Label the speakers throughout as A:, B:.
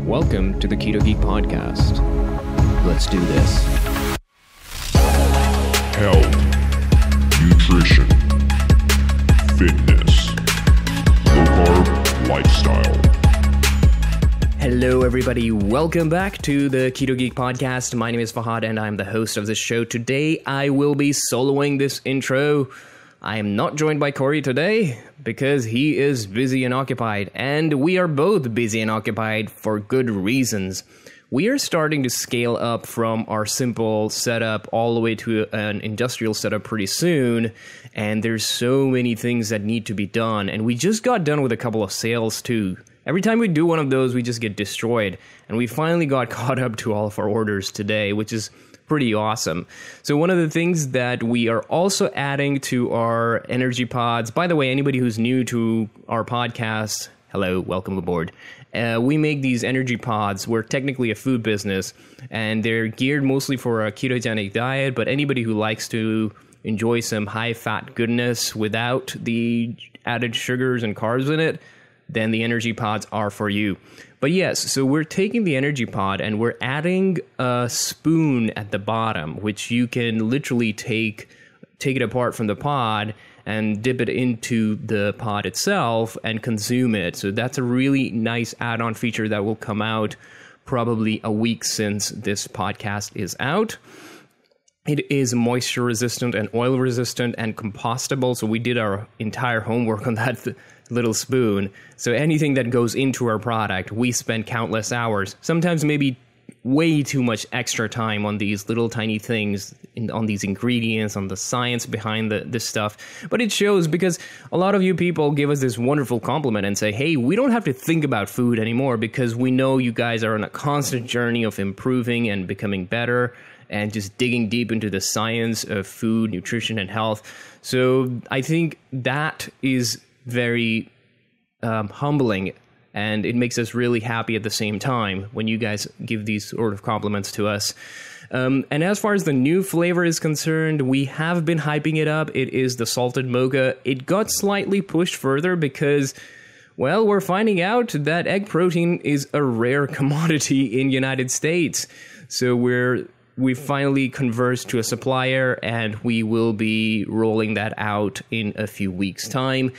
A: Welcome to the Keto Geek podcast. Let's do this.
B: Health, nutrition, fitness, low-carb lifestyle.
A: Hello, everybody. Welcome back to the Keto Geek podcast. My name is Fahad, and I'm the host of this show. Today, I will be soloing this intro. I am not joined by Corey today because he is busy and occupied, and we are both busy and occupied for good reasons. We are starting to scale up from our simple setup all the way to an industrial setup pretty soon, and there's so many things that need to be done, and we just got done with a couple of sales too. Every time we do one of those, we just get destroyed, and we finally got caught up to all of our orders today, which is pretty awesome. So one of the things that we are also adding to our energy pods, by the way, anybody who's new to our podcast, hello, welcome aboard. We make these energy pods. We're technically a food business, and they're geared mostly for a ketogenic diet, but anybody who likes to enjoy some high-fat goodness without the added sugars and carbs in it, then the energy pods are for you. But yes, so we're taking the energy pod and we're adding a spoon at the bottom, which you can literally take it apart from the pod and dip it into the pod itself and consume it. So that's a really nice add-on feature that will come out probably a week since this podcast is out. It is moisture resistant and oil resistant and compostable. So we did our entire homework on that little spoon. So anything that goes into our product, we spend countless hours, sometimes maybe way too much extra time on these little tiny things, on these ingredients, on the science behind this stuff. But it shows because a lot of you people give us this wonderful compliment and say, hey, we don't have to think about food anymore because we know you guys are on a constant journey of improving and becoming better and just digging deep into the science of food, nutrition, and health. So I think that is very humbling, and it makes us really happy at the same time when you guys give these sort of compliments to us. And as far as the new flavor is concerned, we have been hyping it up. It is the salted mocha. It got slightly pushed further because, well, we're finding out that egg protein is a rare commodity in the United States. So we finally conversed to a supplier, and we will be rolling that out in a few weeks' time.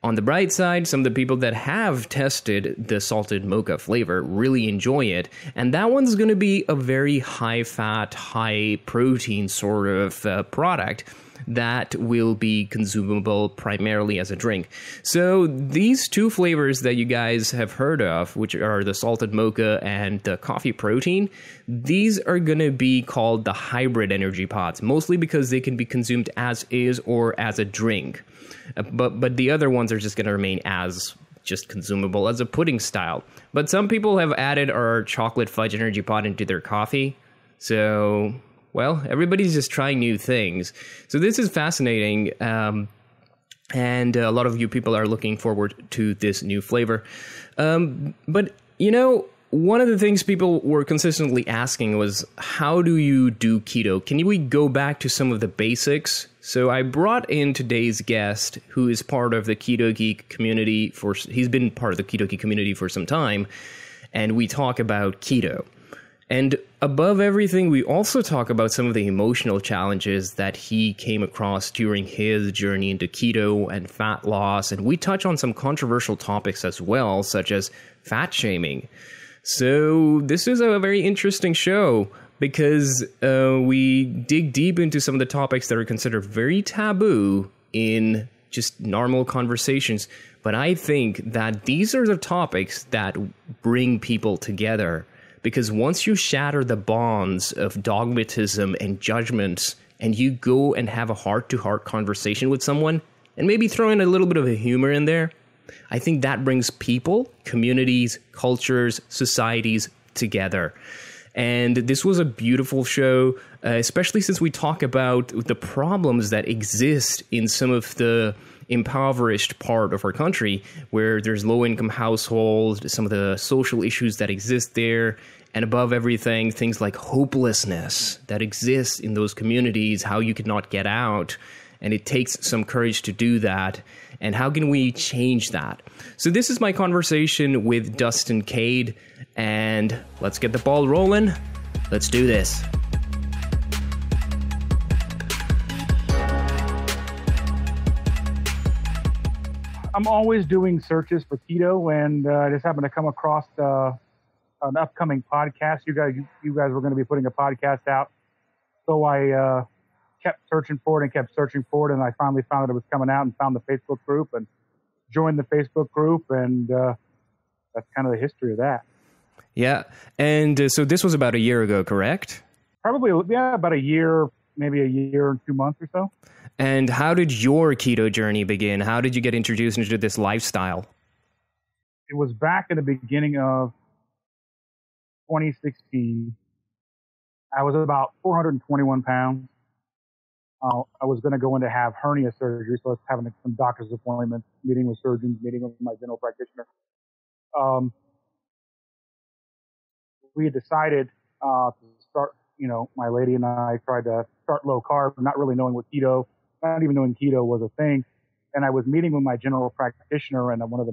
A: On the bright side, some of the people that have tested the salted mocha flavor really enjoy it, and that one's going to be a very high-fat, high-protein sort of product that will be consumable primarily as a drink. So these two flavors that you guys have heard of, which are the salted mocha and the coffee protein, these are going to be called the hybrid energy pods, mostly because they can be consumed as is or as a drink. But the other ones are just going to remain as just consumable as a pudding style. But some people have added our chocolate fudge energy pod into their coffee. So, well, everybody's just trying new things. So this is fascinating. And a lot of you people are looking forward to this new flavor. But, you know, one of the things people were consistently asking was, how do you do keto? Can we go back to some of the basics? So I brought in today's guest, who is part of the Keto Geek community. He's been part of the Keto Geek community for some time, and we talk about keto. And above everything, we also talk about some of the emotional challenges that he came across during his journey into keto and fat loss. And we touch on some controversial topics as well, such as fat shaming. So this is a very interesting show because we dig deep into some of the topics that are considered very taboo in just normal conversations. But I think that these are the topics that bring people together. Because once you shatter the bonds of dogmatism and judgments, and you go and have a heart-to-heart conversation with someone, and maybe throw in a little bit of a humor in there, I think that brings people, communities, cultures, societies together. And this was a beautiful show, especially since we talk about the problems that exist in some of the impoverished part of our country, where there's low-income households, some of the social issues that exist there, and above everything, things like hopelessness that exists in those communities, how you could not get out, and it takes some courage to do that. And how can we change that? So this is my conversation with Dustin Cade, and let's get the ball rolling. Let's do this.
C: I'm always doing searches for keto, and I just happened to come across an upcoming podcast. You guys were going to be putting a podcast out, so I kept searching for it, and I finally found that it was coming out, and found the Facebook group and joined the Facebook group, and that's kind of the history of that.
A: Yeah, and so this was about a year ago, correct?
C: Probably, yeah, about a year, maybe a year and 2 months or so.
A: And how did your keto journey begin? How did you get introduced into this lifestyle?
C: It was back in the beginning of 2016. I was about 421 pounds. I was going to go in to have hernia surgery, so I was having some doctor's appointments, meeting with surgeons, meeting with my general practitioner. We had decided to start, my lady and I tried to start low carb, not really knowing what not even knowing keto was a thing. And I was meeting with my general practitioner, and one of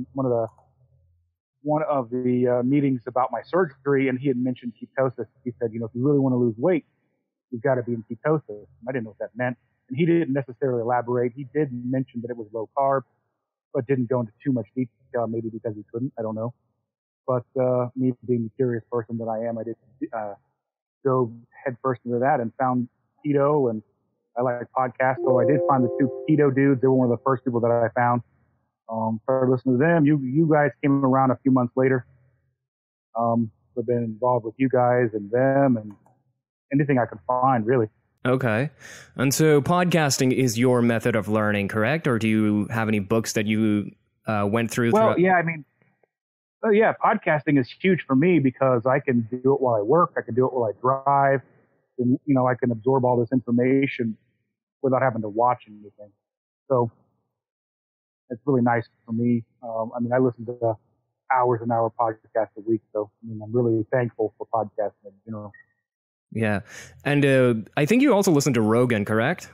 C: the meetings about my surgery, and he had mentioned ketosis. He said, if you really want to lose weight, you've got to be in ketosis. I didn't know what that meant. And he didn't necessarily elaborate. He did mention that it was low carb, but didn't go into too much detail, maybe because he couldn't. I don't know. But me being the curious person that I am, I did go head first into that and found keto, and I like podcasts, so I did find the two keto dudes. They were one of the first people that I found. Started listening to them. You guys came around a few months later. I've been involved with you guys and them and anything I could find, really.
A: Okay. And so podcasting is your method of learning, correct? Or do you have any books that you went through?
C: Well, yeah, podcasting is huge for me because I can do it while I work. I can do it while I drive. And, I can absorb all this information without having to watch anything. So it's really nice for me. I listen to hours and hour podcasts a week. So, I'm really thankful for podcasting in general.
A: Yeah. And I think you also listen to Rogan, correct?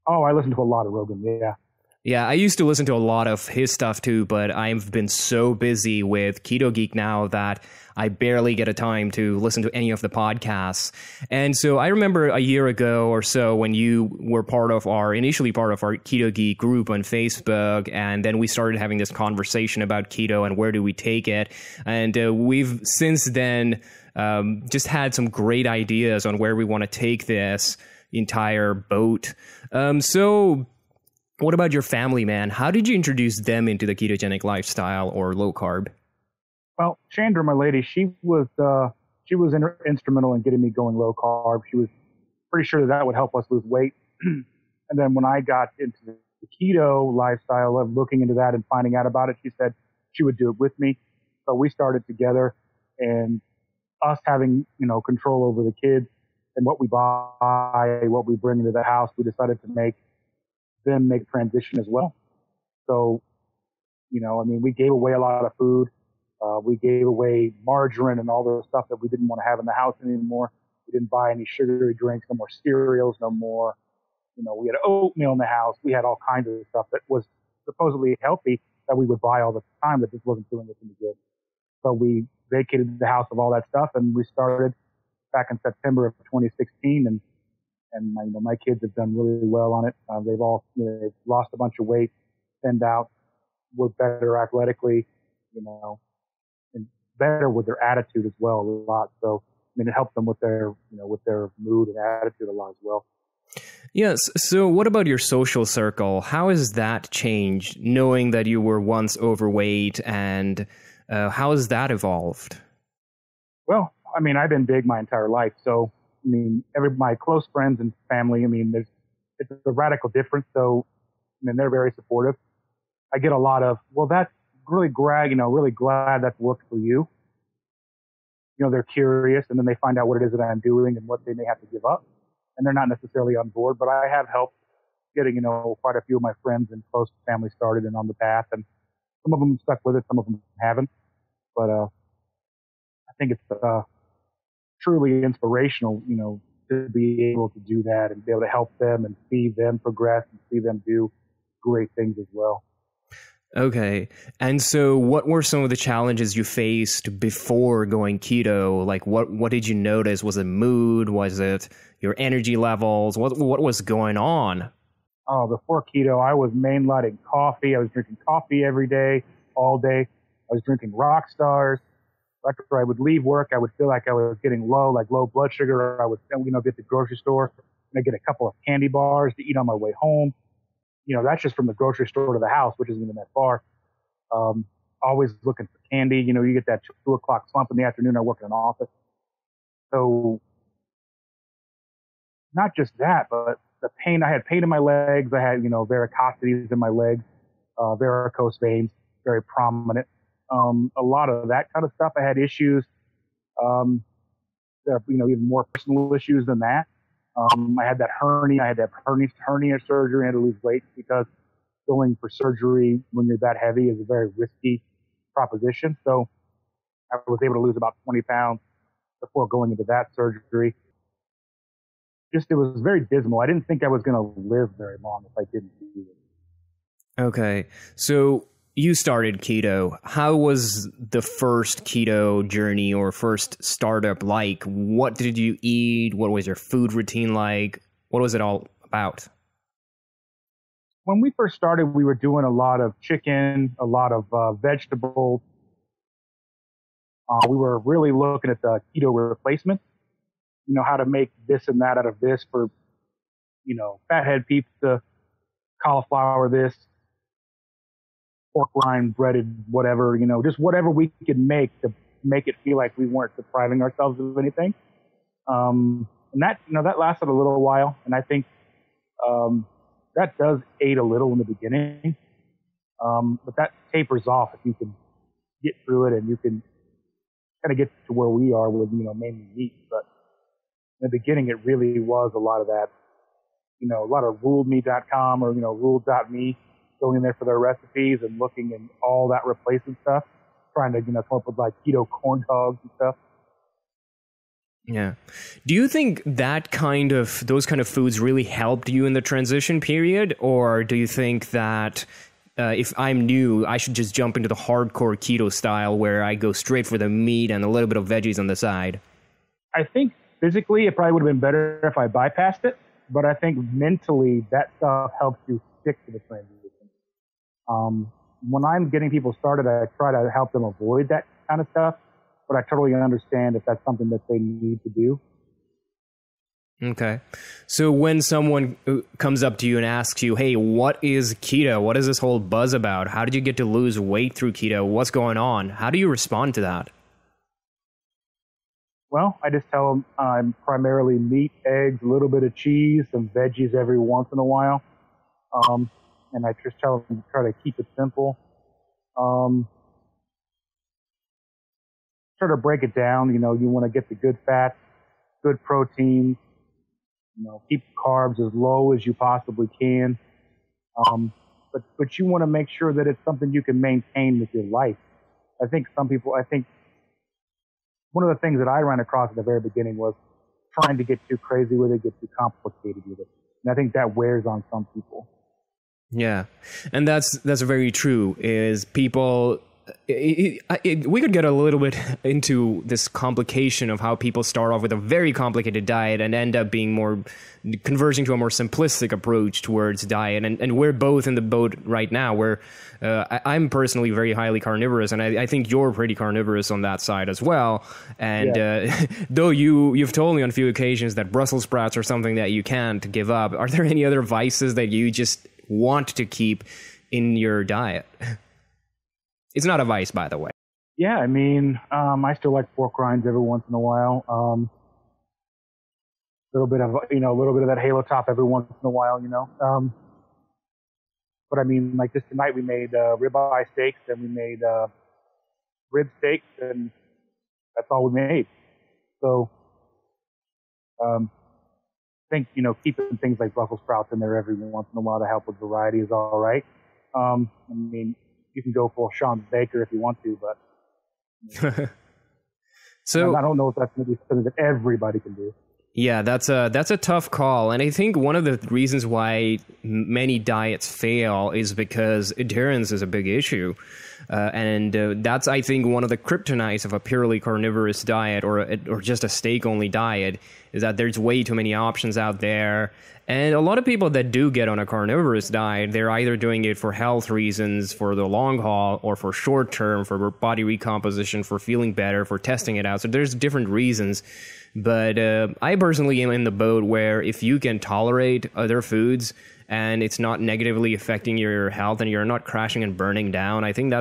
C: Oh, I listen to a lot of Rogan, yeah.
A: Yeah, I used to listen to a lot of his stuff too, but I've been so busy with Keto Geek now that I barely get a time to listen to any of the podcasts. And so I remember a year ago or so when you were initially part of our Keto Geek group on Facebook, and then we started having this conversation about keto and where do we take it. And we've since then just had some great ideas on where we want to take this entire boat. So what about your family, man? How did you introduce them into the ketogenic lifestyle or low carb?
C: Well, Chandra, my lady, she was instrumental in getting me going low carb. She was pretty sure that would help us lose weight. And then when I got into the keto lifestyle of looking into that and finding out about it, she said she would do it with me. So we started together, and us having, control over the kids and what we buy, what we bring into the house, we decided to make transition as well. So, we gave away a lot of food. We gave away margarine and all the stuff that we didn't want to have in the house anymore. We didn't buy any sugary drinks, no more cereals, no more, we had oatmeal in the house. We had all kinds of stuff that was supposedly healthy that we would buy all the time that just wasn't doing us any good. So we vacated the house of all that stuff, and we started back in September of 2016, and my kids have done really well on it. They've all, they've lost a bunch of weight, thinned out, were better athletically, and better with their attitude as well a lot. So, it helped them with their mood and attitude a lot as well.
A: Yes. So what about your social circle? How has that changed, knowing that you were once overweight, and how has that evolved?
C: Well, I've been big my entire life. So, my close friends and family, it's a radical difference. So, they're very supportive. I get a lot of, well, that's really really glad that's worked for you. They're curious, and then they find out what it is that I'm doing and what they may have to give up. And they're not necessarily on board, but I have helped getting, quite a few of my friends and close family started and on the path. And some of them stuck with it, some of them haven't. But I think it's truly inspirational, to to be able to do that and be able to help them and see them progress and see them do great things as well.
A: Okay. And so what were some of the challenges you faced before going keto? Like what did you notice? Was it mood? Was it your energy levels? What was going on?
C: Oh, before keto, I was mainlining coffee. I was drinking coffee every day, all day. I was drinking Rock Stars. After I would leave work, I would feel like I was getting low blood sugar. Or I would, get to the grocery store and I get a couple of candy bars to eat on my way home. That's just from the grocery store to the house, which isn't even that far. Always looking for candy. You get that 2 o'clock slump in the afternoon. I work in an office. So not just that, but the pain. I had pain in my legs. I had, varicosities in my legs, varicose veins, very prominent. A lot of that kind of stuff. I had issues, even more personal issues than that. I had that hernia. I had that hernia surgery. I had to lose weight because going for surgery when you're that heavy is a very risky proposition. So I was able to lose about 20 pounds before going into that surgery. It was very dismal. I didn't think I was going to live very long if I didn't do it.
A: Okay. So you started keto. How was the first keto journey or first startup like? What did you eat? What was your food routine like? What was it all about?
C: When we first started, we were doing a lot of chicken, a lot of vegetables. We were really looking at the keto replacement, how to make this and that out of this for, fathead pizza, cauliflower this, pork rind, breaded, whatever, just whatever we could make to make it feel like we weren't depriving ourselves of anything. And that, that lasted a little while. And I think that does aid a little in the beginning. But that tapers off if you can get through it and you can kind of get to where we are with, mainly meat. But in the beginning, it really was a lot of that, a lot of ruledme.com or, ruled.me. Going in there for their recipes and looking and all that replacement stuff, trying to, come up with like keto corn dogs and stuff.
A: Yeah. Do you think those kind of foods really helped you in the transition period? Or do you think that if I'm new, I should just jump into the hardcore keto style where I go straight for the meat and a little bit of veggies on the side?
C: I think physically it probably would have been better if I bypassed it, but I think mentally that stuff helps you stick to the transition. When I'm getting people started, I try to help them avoid that kind of stuff, but I totally understand if that's something that they need to do.
A: Okay. So when someone comes up to you and asks you, hey, what is keto? What is this whole buzz about? How did you get to lose weight through keto? What's going on? How do you respond to that?
C: Well, I just tell them I'm primarily meat, eggs, a little bit of cheese, some veggies every once in a while. And I just tell them to try to keep it simple. Try to break it down. You want to get the good fats, good protein. Keep carbs as low as you possibly can. But you want to make sure that it's something you can maintain with your life. I think one of the things that I ran across at the very beginning was trying to get too crazy with it, get too complicated with it. And I think that wears on some people.
A: Yeah, and that's very true. Is people, we could get a little bit into this complication of how people start off with a very complicated diet and end up being converging to a more simplistic approach towards diet. And we're both in the boat right now where I'm personally very highly carnivorous, and I think you're pretty carnivorous on that side as well. And though you've told me on a few occasions that Brussels sprouts are something that you can't give up, are there any other vices that you just want to keep in your diet? It's not a vice, by the way.
C: Yeah, I mean, I still like pork rinds every once in a while. A little bit of that halo top every once in a while, But I mean, like just tonight we made ribeye steaks and we made rib steaks, and that's all we made. So I think, keeping things like Brussels sprouts in there every once in a while to help with variety is all right. I mean, you can go full Sean Baker if you want to, but
A: so
C: I don't know if that's going to be something that everybody can do.
A: Yeah, that's a tough call, and I think one of the reasons why many diets fail is because adherence is a big issue, and that's, I think, one of the kryptonites of a purely carnivorous diet or just a steak-only diet is that there's way too many options out there. And a lot of people that do get on a carnivorous diet, they're either doing it for health reasons, for the long haul, or for short term, for body recomposition, for feeling better, for testing it out. So there's different reasons. But I personally am in the boat where if you can tolerate other foods and it's not negatively affecting your health and you're not crashing and burning down, I think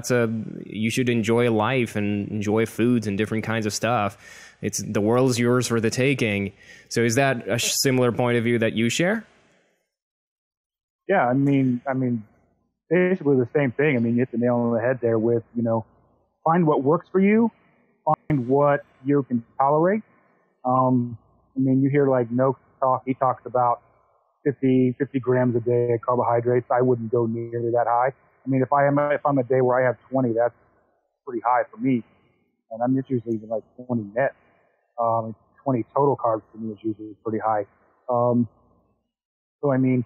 A: you should enjoy life and enjoy foods and different kinds of stuff. The world's yours for the taking. So is that a similar point of view that you share?
C: Yeah, I mean, basically the same thing. I mean, you hit the nail on the head there with, find what works for you, find what you can tolerate. You hear like Noakes talk. He talks about 50 grams a day of carbohydrates. I wouldn't go nearly that high. I mean, if I'm a day where I have 20, that's pretty high for me. And I'm usually even like 20 net. 20 total carbs for me is usually pretty high. So I mean,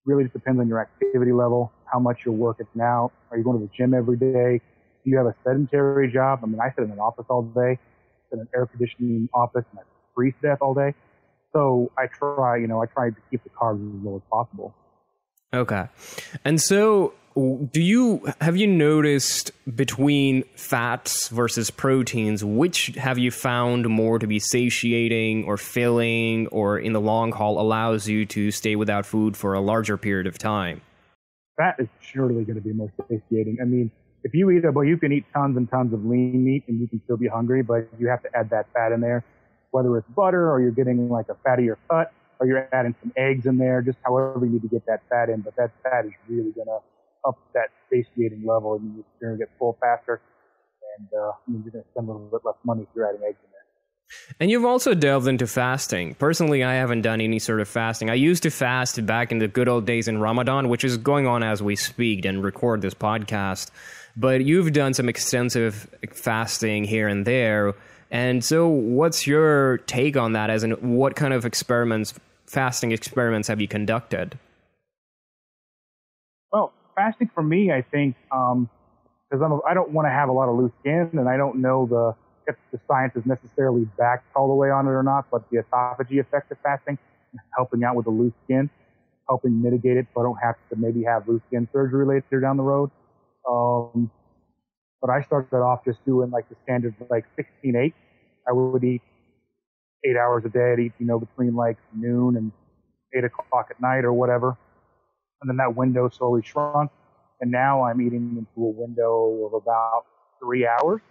C: really just depends on your activity level, how much you're working out. Are you going to the gym every day? Do you have a sedentary job? I mean, I sit in an office all day, in an air conditioning office, and I freeze to death all day. So I try to keep the carbs as low as possible.
A: Okay. And so have you noticed between fats versus proteins, which have you found more to be satiating or filling or in the long haul allows you to stay without food for a larger period of time?
C: Fat is surely going to be most satiating. I mean, if you you can eat tons and tons of lean meat and you can still be hungry, but you have to add that fat in there, whether it's butter or you're getting like a fattier cut or you're adding some eggs in there, just however you need to get that fat in. But that fat is really going to up that satiating level, and you're going to get full faster, and you're going to spend a little bit less money if you're adding eggs in there.
A: And you've also delved into fasting. Personally, I haven't done any sort of fasting. I used to fast back in the good old days in Ramadan, which is going on as we speak and record this podcast. But you've done some extensive fasting here and there. And so what's your take on that, as in what kind of fasting experiments have you conducted?
C: Well, fasting for me, I think, because I don't want to have a lot of loose skin, and I don't know if the science is necessarily backed all the way on it or not, but the autophagy effect of fasting, helping out with the loose skin, helping mitigate it so I don't have to maybe have loose skin surgery later down the road. But I started off just doing like the standard, like 16-8. I would eat 8 hours a day. I'd eat, between like noon and 8 o'clock at night or whatever. And then that window slowly shrunk. And now I'm eating into a window of about 3 hours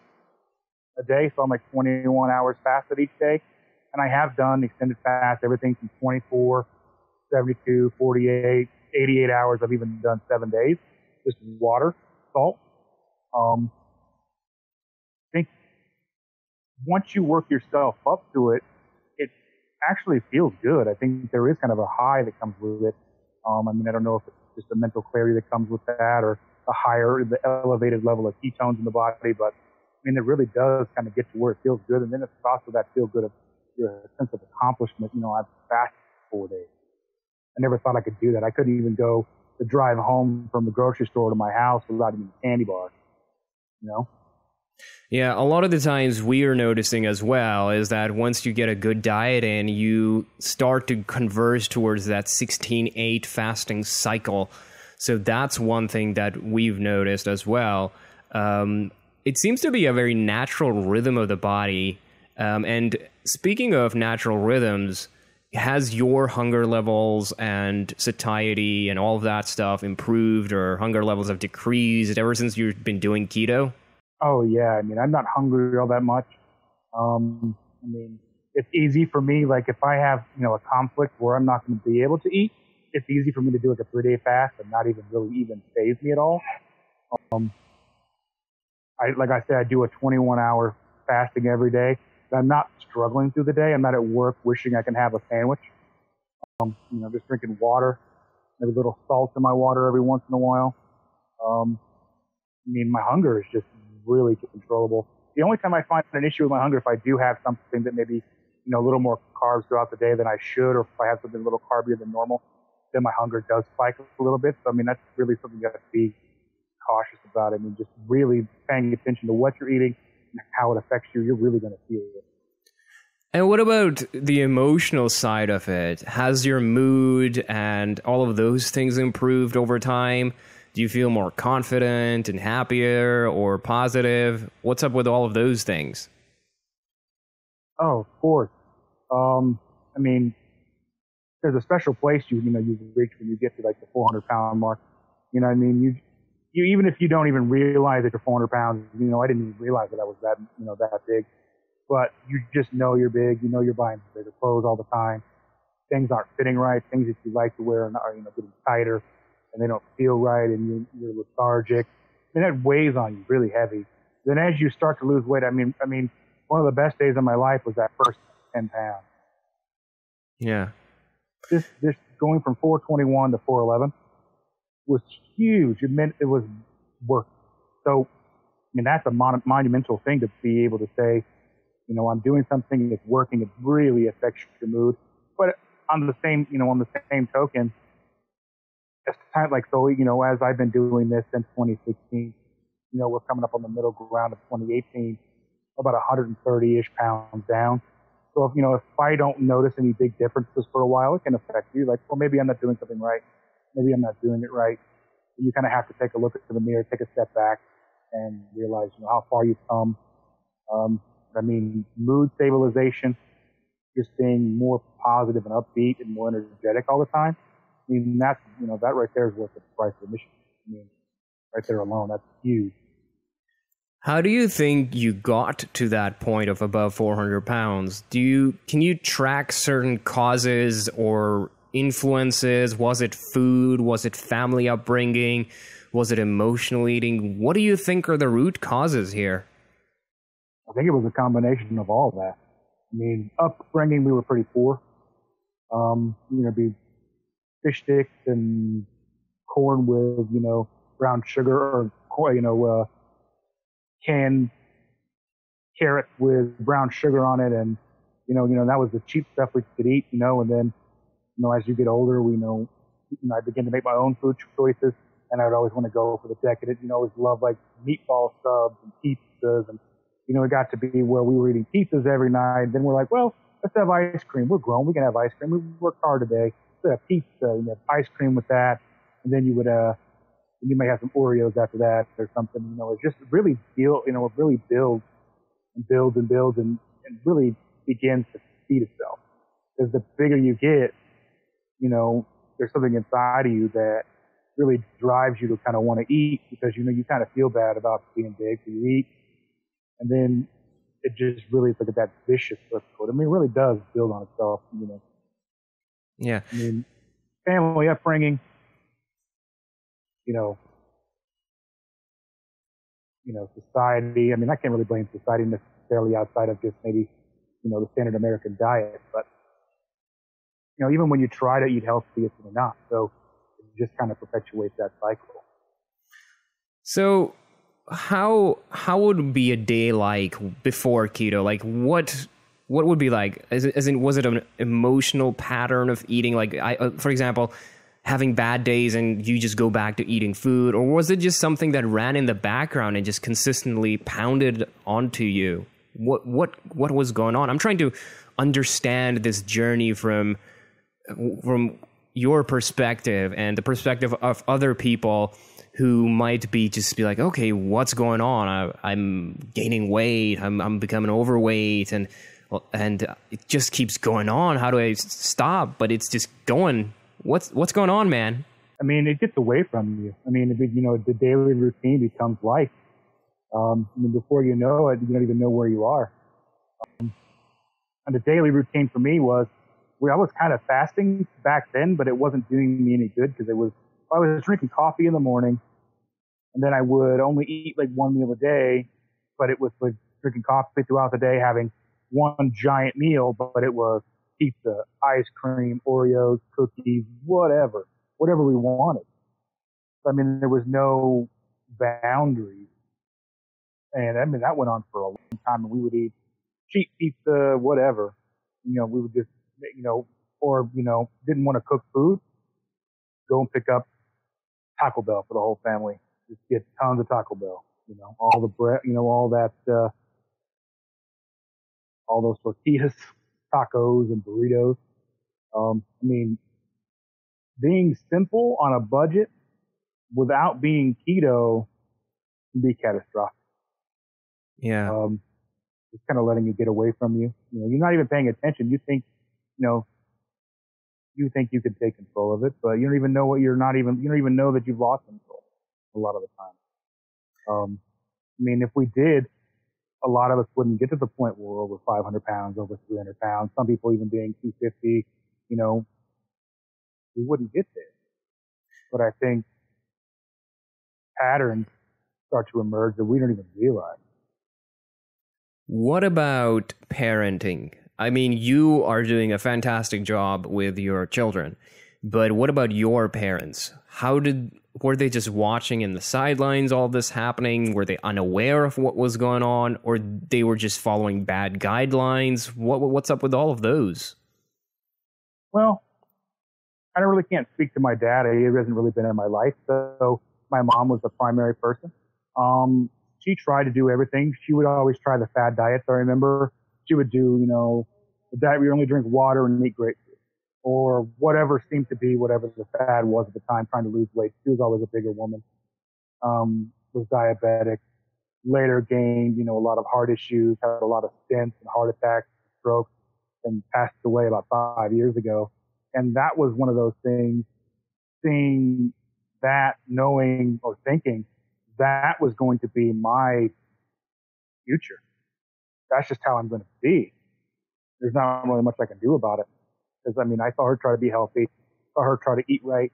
C: a day. So I'm like 21 hours fasted each day. And I have done extended fast, everything from 24, 72, 48, 88 hours. I've even done 7 days. Just water, salt. I think once you work yourself up to it, it actually feels good. I think there is kind of a high that comes with it. I don't know if it's just the mental clarity that comes with that or the elevated level of ketones in the body, but it really does kind of get to where it feels good. And then it's also that feel good of your sense of accomplishment. I've fasted 4 days. I never thought I could do that. I couldn't even go to drive home from the grocery store to my house without eating a candy bar.
A: Yeah, a lot of the times we are noticing as well is that once you get a good diet in, you start to converge towards that 16-8 fasting cycle. So that's one thing that we've noticed as well. It seems to be a very natural rhythm of the body. And speaking of natural rhythms, has your hunger levels and satiety and all of that stuff improved, or hunger levels have decreased ever since you've been doing keto?
C: Oh, yeah. I'm not hungry all that much. It's easy for me. Like if I have, a conflict where I'm not going to be able to eat, it's easy for me to do like a 3-day fast and not even really faze me at all. Like I said, I do a 21-hour fasting every day. I'm not struggling through the day. I'm not at work wishing I can have a sandwich. Just drinking water, maybe a little salt in my water every once in a while. My hunger is just really controllable. The only time I find an issue with my hunger if I do have something that maybe a little more carbs throughout the day than I should, or if I have something a little carbier than normal, then my hunger does spike a little bit. So, I mean, that's really something you have to be cautious about. I mean, just really paying attention to what you're eating and how it affects you. You're really going to feel it.
A: And what about the emotional side of it? Has your mood and all of those things improved over time? Do you feel more confident and happier or positive? What's up with all of those things?
C: Oh, of course. I mean, there's a special place you reach when you get to like the 400-pound mark. You know what I mean? You even if you don't even realize that you're 400 pounds, I didn't even realize that I was that big. But you just know you're big. You know you're buying bigger clothes all the time. Things aren't fitting right. Things that you like to wear are getting tighter, and they don't feel right, and you're lethargic. And that weighs on you really heavy. Then as you start to lose weight, I mean, one of the best days of my life was that first 10 pounds.
A: Yeah.
C: This going from 421 to 411 was huge. It meant it was work. So, I mean, that's a monumental thing to be able to say, I'm doing something that's working. It really affects your mood. But on the same token, as time, as I've been doing this since 2016, we're coming up on the middle ground of 2018, about 130-ish pounds down. So if I don't notice any big differences for a while, it can affect you. Like, well, maybe I'm not doing something right. Maybe I'm not doing it right. You kind of have to take a look at the mirror, take a step back, and realize how far you've come. Mood stabilization, just being more positive and upbeat and more energetic all the time. I mean, that's that right there is worth the price of admission. I mean, right there alone, that's huge.
A: How do you think you got to that point of above 400 pounds? Can you track certain causes or influences? Was it food? Was it family upbringing? Was it emotional eating? What do you think are the root causes here?
C: I think it was a combination of all that. I mean, upbringing, we were pretty poor. Be fish sticks and corn with, brown sugar, or, canned carrots with brown sugar on it. And, that was the cheap stuff we could eat, and then, as you get older, I began to make my own food choices, and I would always want to go for the decadent, always love like meatball subs and pizzas. And, it got to be where we were eating pizzas every night. Then we're like, well, let's have ice cream. We're grown. We can have ice cream. We worked hard today. Let's have pizza. Have ice cream with that. And then you would, you may have some Oreos after that or something. It just really it really builds and builds and builds and really begins to feed itself. Because the bigger you get, there's something inside of you that really drives you to kind of want to eat, because, you kind of feel bad about being big, so you eat. And then it just really is like that vicious circle. I mean, it really does build on itself,
A: Yeah.
C: I mean, family upbringing, society. I mean, I can't really blame society necessarily outside of just maybe, the standard American diet. But, even when you try to eat healthy, it's really not. So it just kind of perpetuates that cycle.
A: So how would be a day like before keto? Like what would be like? As in, was it an emotional pattern of eating? Like, for example, having bad days and you just go back to eating food, or was it just something that ran in the background and just consistently pounded onto you? What was going on? I'm trying to understand this journey from your perspective and the perspective of other people who might be like, okay, what's going on? I'm gaining weight. I'm becoming overweight, and it just keeps going on. How do I stop? But it's just going. What's going on, man?
C: I mean, it gets away from you. I mean, the daily routine becomes life. Before you know it, you don't even know where you are. And the daily routine for me was, I was kind of fasting back then, but it wasn't doing me any good, because I was drinking coffee in the morning, and then I would only eat like one meal a day, but it was like drinking coffee throughout the day, having one giant meal, but it was pizza, ice cream, Oreos, cookies, whatever we wanted. I mean, there was no boundaries. And I mean, that went on for a long time, and we would eat cheap pizza, whatever. we would just, or, didn't want to cook food, go and pick up Taco Bell for the whole family. Just get tons of Taco Bell, all the bread, all that, all those tortillas, tacos and burritos. Being simple on a budget without being keto can be catastrophic.
A: Yeah.
C: It's kind of letting you get away from you. You're not even paying attention. You think, you think you can take control of it, but you don't even know you don't even know that you've lost control a lot of the time. If we did, a lot of us wouldn't get to the point where we're over 500 pounds, over 300 pounds, some people even being 250, we wouldn't get there. But I think patterns start to emerge that we don't even realize.
A: What about parenting? I mean, you are doing a fantastic job with your children, but what about your parents? Were they just watching in the sidelines all this happening? Were they unaware of what was going on, or they were just following bad guidelines? What's up with all of those?
C: Well, I really can't speak to my dad. He hasn't really been in my life, so my mom was the primary person. She tried to do everything. She would always try the fad diets. I remember she would do, the diet where you only drink water and eat grapefruit, or whatever seemed to be whatever the fad was at the time, trying to lose weight. She was always a bigger woman. Was diabetic. Later gained, a lot of heart issues, had a lot of stents and heart attacks, strokes, and passed away about 5 years ago. And that was one of those things, seeing that, knowing or thinking that was going to be my future. That's just how I'm going to be. There's not really much I can do about it. Because, I saw her try to be healthy, saw her try to eat right,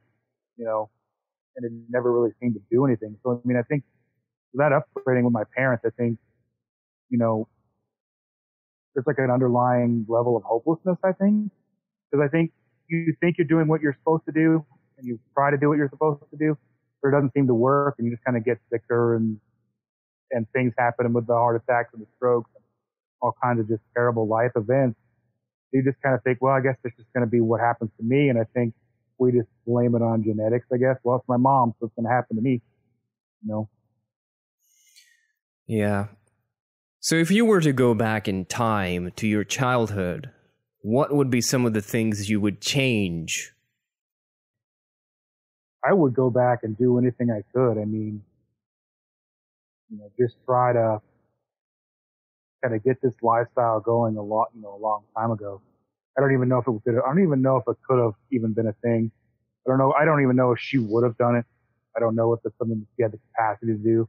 C: and it never really seemed to do anything. So, I think that upbringing with my parents, I think, there's like an underlying level of hopelessness, I think. Because I think you think you're doing what you're supposed to do, and you try to do what you're supposed to do, but it doesn't seem to work, and you just kind of get sicker, and things happen with the heart attacks and the strokes and all kinds of just terrible life events. You just kind of think, well, I guess this is going to be what happens to me, and I think we just blame it on genetics, I guess. Well, it's my mom, so it's going to happen to me,
A: Yeah. So if you were to go back in time to your childhood, what would be some of the things you would change?
C: I would go back and do anything I could. Just try to kind of get this lifestyle going a long time ago. I don't even know if it could have even been a thing. I don't know. I don't even know if she would have done it. I don't know if it's something that she had the capacity to do.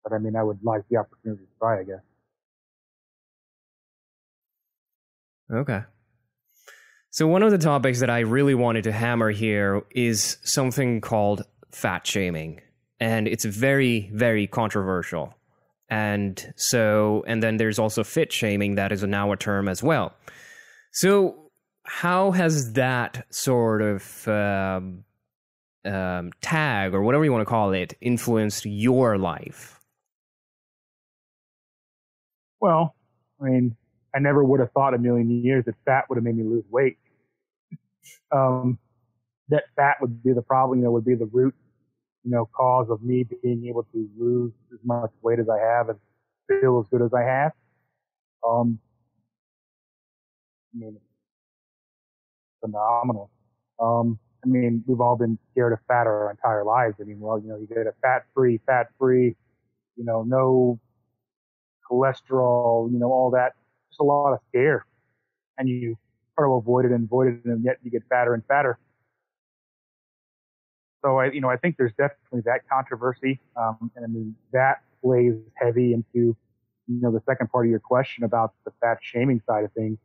C: But I would like the opportunity to try, I guess.
A: Okay. So one of the topics that I really wanted to hammer here is something called fat shaming. And it's very, very controversial. And then there's also fit shaming, that is now a term as well. So how has that sort of tag, or whatever you want to call it, influenced your life?
C: Well, I never would have thought a million years that fat would have made me lose weight. That fat would be the problem, would be the root, cause of me being able to lose as much weight as I have and feel as good as I have. Phenomenal. We've all been scared of fat our entire lives. You get a fat-free, no cholesterol, all that. Just a lot of scare. And you try to avoid it, and yet you get fatter and fatter. So I think there's definitely that controversy. That plays heavy into, the second part of your question about the fat shaming side of things.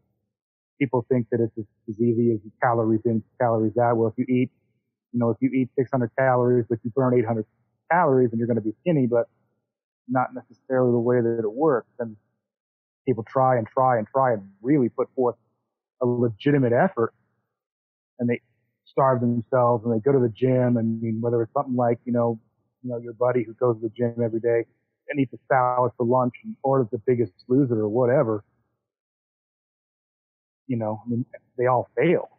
C: People think that it's as easy as calories in, calories out. Well, if you eat 600 calories, but you burn 800 calories, and you're going to be skinny, but not necessarily the way that it works. And people try and really put forth a legitimate effort, and they starve themselves, and they go to the gym. And whether it's something like, your buddy who goes to the gym every day and eats a salad for lunch and orders The Biggest Loser or whatever, I mean, they all fail.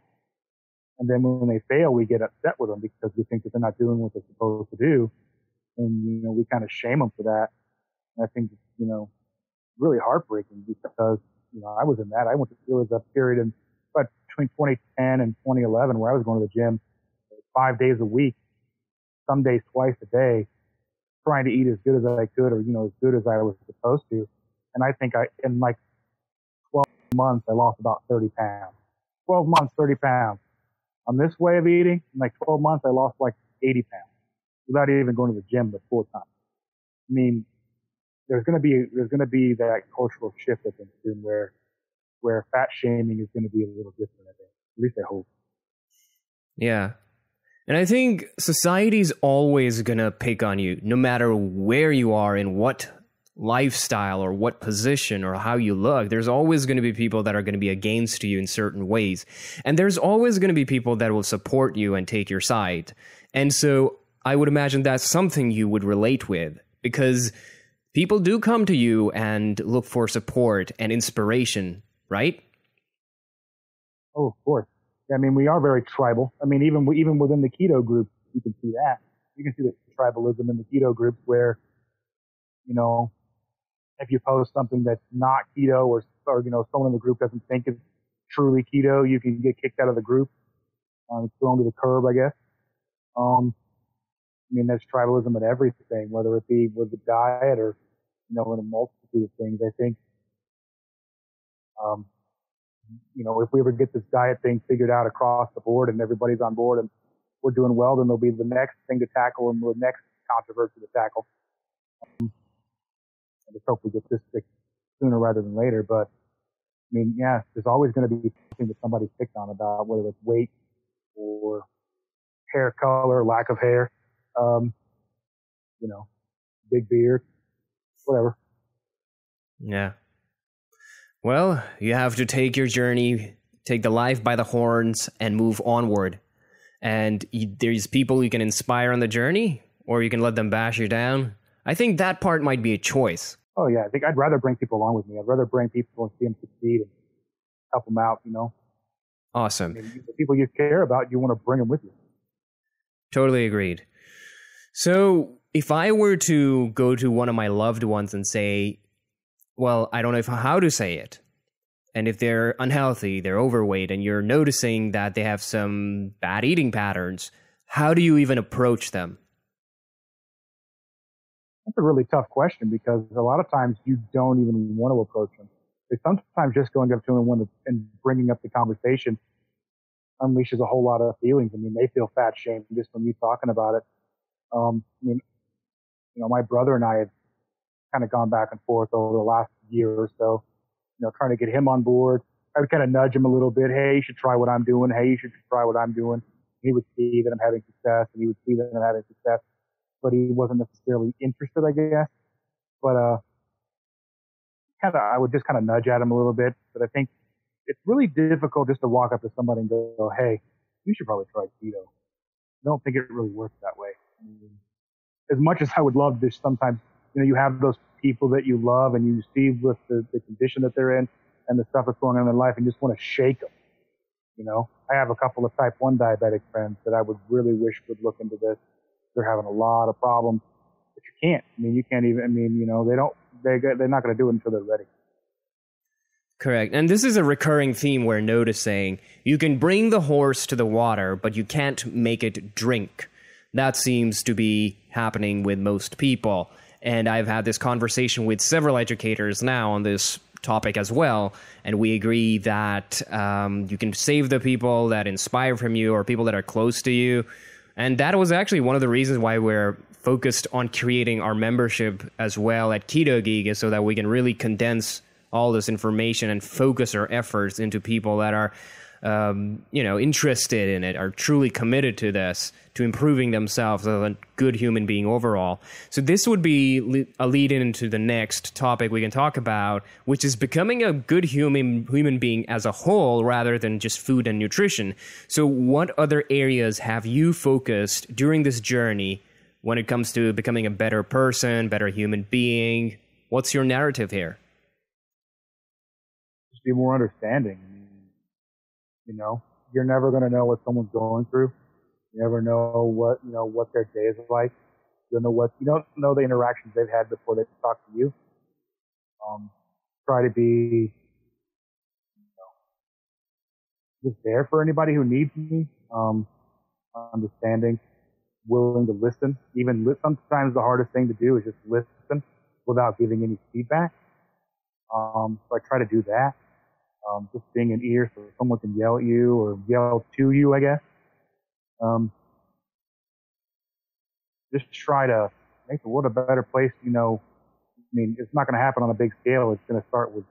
C: And then when they fail, we get upset with them because we think that they're not doing what they're supposed to do. And, we kind of shame them for that. And I think, really heartbreaking because, I was in that. There was a period in between 2010 and 2011 where I was going to the gym 5 days a week, some days twice a day, trying to eat as good as I could or, as good as I was supposed to. And I think in like 12 months, I lost about 30 pounds. 12 months, 30 pounds. On this way of eating, in like 12 months, I lost like 80 pounds without even going to the gym but 4 times. I mean, there's going to be that cultural shift, I think, soon where fat shaming is going to be a little different, I think. At least I hope.
A: Yeah. And I think society's always going to pick on you, no matter where you are, in what lifestyle or what position or how you look. There's always going to be people that are going to be against you in certain ways. And there's always going to be people that will support you and take your side. And so I would imagine that's something you would relate with, because people do come to you and look for support and inspiration, right?
C: Oh, of course. I mean, we are very tribal. I mean, even within the keto group, you can see that. You can see the tribalism in the keto groups where, if you post something that's not keto or someone in the group doesn't think it's truly keto, you can get kicked out of the group, thrown to the curb, I guess. I mean, there's tribalism in everything, whether it be with the diet or, in a multitude of things. I think, if we ever get this diet thing figured out across the board and everybody's on board and we're doing well, then there'll be the next thing to tackle and the next controversy to tackle. I just hope we get this fixed sooner rather than later. But, I mean, yeah, there's always going to be something that somebody's picked on about, whether it's weight or hair color, lack of hair, big beard, whatever.
A: Yeah. Well, you have to take your journey, take the life by the horns, and move onward. And there's people you can inspire on the journey, or you can let them bash you down. I think that part might be a choice.
C: Oh, yeah. I think I'd rather bring people along with me. I'd rather bring people and see them succeed and help them out,
A: Awesome.
C: I mean, the people you care about, you want to bring them with you.
A: Totally agreed. So if I were to go to one of my loved ones and say, well, I don't know how to say it, and if they're unhealthy, they're overweight, and you're noticing that they have some bad eating patterns, how do you even approach them?
C: That's a really tough question because a lot of times you don't even want to approach them. But sometimes just going up to them and bringing up the conversation unleashes a whole lot of feelings. I mean, they feel fat shamed just from you talking about it. My brother and I have kind of gone back and forth over the last year or so, trying to get him on board. I would kind of nudge him a little bit. Hey, you should try what I'm doing. Hey, you should try what I'm doing. He would see that I'm having success, and he would see that I'm having success, but he wasn't necessarily interested, I guess. But I would just kind of nudge at him a little bit. But I think it's really difficult just to walk up to somebody and go, hey, you should probably try keto. I don't think it really works that way. I mean, as much as I would love this, sometimes, you have those people that you love and you see with the condition that they're in and the stuff that's going on in their life and just want to shake them. I have a couple of type 1 diabetic friends that I would really wish would look into this. They're having a lot of problems, but you can't. I mean, you can't even, they're not going to do it until they're ready.
A: Correct. And this is a recurring theme we're noticing. You can bring the horse to the water, but you can't make it drink. That seems to be happening with most people. And I've had this conversation with several educators now on this topic as well. And we agree that you can save the people that inspire from you or people that are close to you. And that was actually one of the reasons why we're focused on creating our membership as well at Keto Geek, is so that we can really condense all this information and focus our efforts into people that are, interested in it, are truly committed to this, to improving themselves as a good human being overall. So this would be a lead into the next topic we can talk about, which is becoming a good human being as a whole rather than just food and nutrition. So what other areas have you focused during this journey when it comes to becoming a better person, better human being? What's your narrative here?
C: Just be more understanding. You're never going to know what someone's going through. You never know what their day is like. You don't know the interactions they've had before they talk to you. Try to be just there for anybody who needs me. Understanding, willing to listen. Sometimes the hardest thing to do is just listen without giving any feedback. So I try to do that. Just being an ear so someone can yell at you or yell to you, I guess. Just try to make the world a better place. It's not going to happen on a big scale. It's going to start with,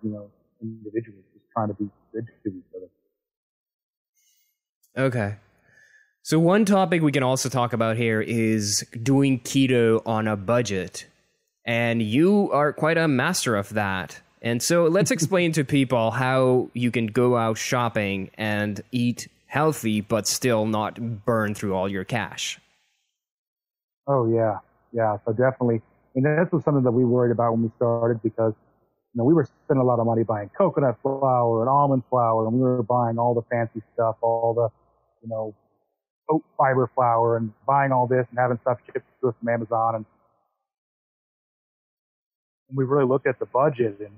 C: individuals just trying to be good to each other.
A: Okay. So one topic we can also talk about here is doing keto on a budget. And you are quite a master of that. And so let's explain to people how you can go out shopping and eat healthy, but still not burn through all your cash.
C: Oh, yeah. Yeah, so definitely. And this was something that we worried about when we started because, we were spending a lot of money buying coconut flour and almond flour, and we were buying all the fancy stuff, all the, oat fiber flour, and buying all this and having stuff shipped to us from Amazon. And we really looked at the budget, and